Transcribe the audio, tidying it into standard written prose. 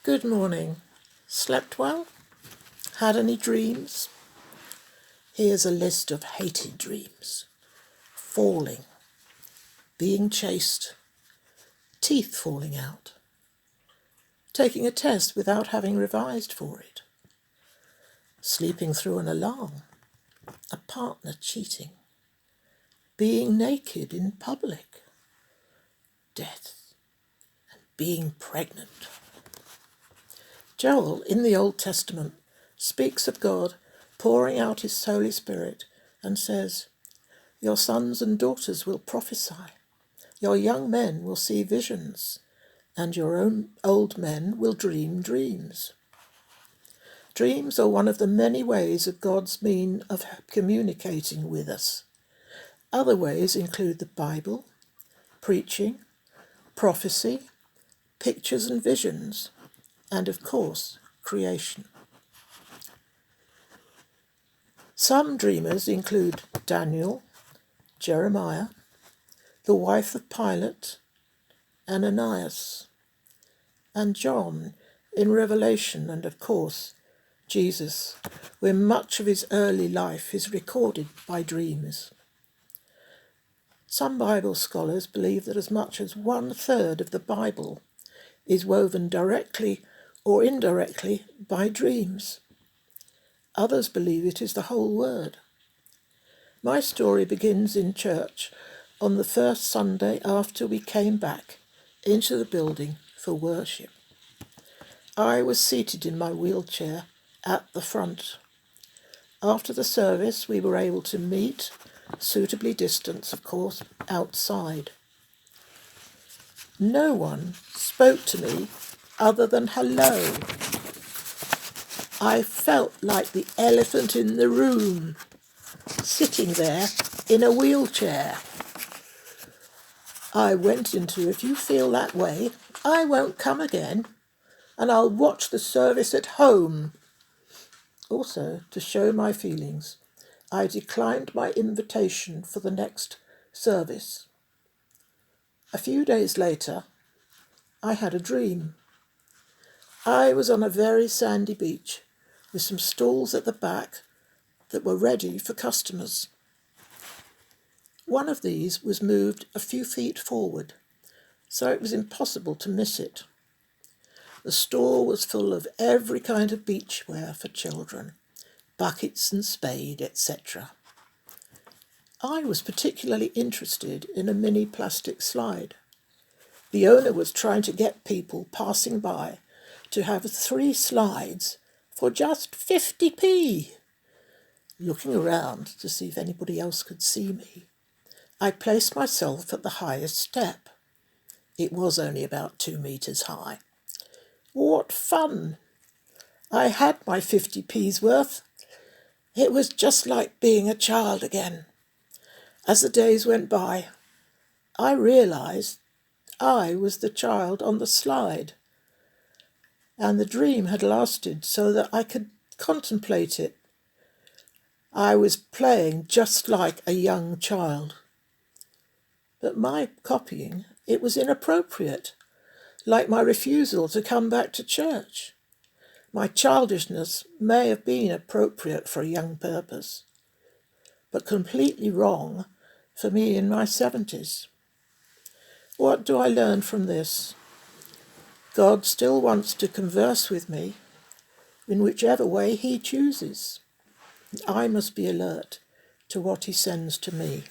Good morning. Slept well? Had any dreams? Here's a list of hated dreams. Falling, being chased, teeth falling out, taking a test without having revised for it, sleeping through an alarm, a partner cheating, being naked in public, death, and being pregnant. Joel, in the Old Testament, speaks of God pouring out his Holy Spirit and says, "Your sons and daughters will prophesy, your young men will see visions, and your own old men will dream dreams." Dreams are one of the many ways of God's means of communicating with us. Other ways include the Bible, preaching, prophecy, pictures and visions, and of course, creation. Some dreamers include Daniel, Jeremiah, the wife of Pilate, Ananias, and John in Revelation, and of course, Jesus, where much of his early life is recorded by dreams. Some Bible scholars believe that as much as 1/3 of the Bible is woven directly or indirectly by dreams. Others believe it is the whole word. My story begins in church on the first Sunday after we came back into the building for worship. I was seated in my wheelchair at the front. After the service, we were able to meet, suitably distanced, of course, outside. No one spoke to me other than hello. I felt like the elephant in the room, sitting there in a wheelchair. I went into, "If you feel that way, I won't come again, and I'll watch the service at home." Also, to show my feelings, I declined my invitation for the next service. A few days later, I had a dream. I was on a very sandy beach with some stalls at the back that were ready for customers. One of these was moved a few feet forward, so it was impossible to miss it. The stall was full of every kind of beachwear for children, buckets and spade, etc. I was particularly interested in a mini plastic slide. The owner was trying to get people passing by to have 3 slides for just 50p. Looking around to see if anybody else could see me, I placed myself at the highest step. It was only about 2 meters high. What fun! I had my 50p's worth. It was just like being a child again. As the days went by, I realised I was the child on the slide, and the dream had lasted so that I could contemplate it. I was playing just like a young child. But my copying, it was inappropriate, like my refusal to come back to church. My childishness may have been appropriate for a young purpose, but completely wrong for me in my 70s. What do I learn from this? God still wants to converse with me in whichever way he chooses. I must be alert to what he sends to me.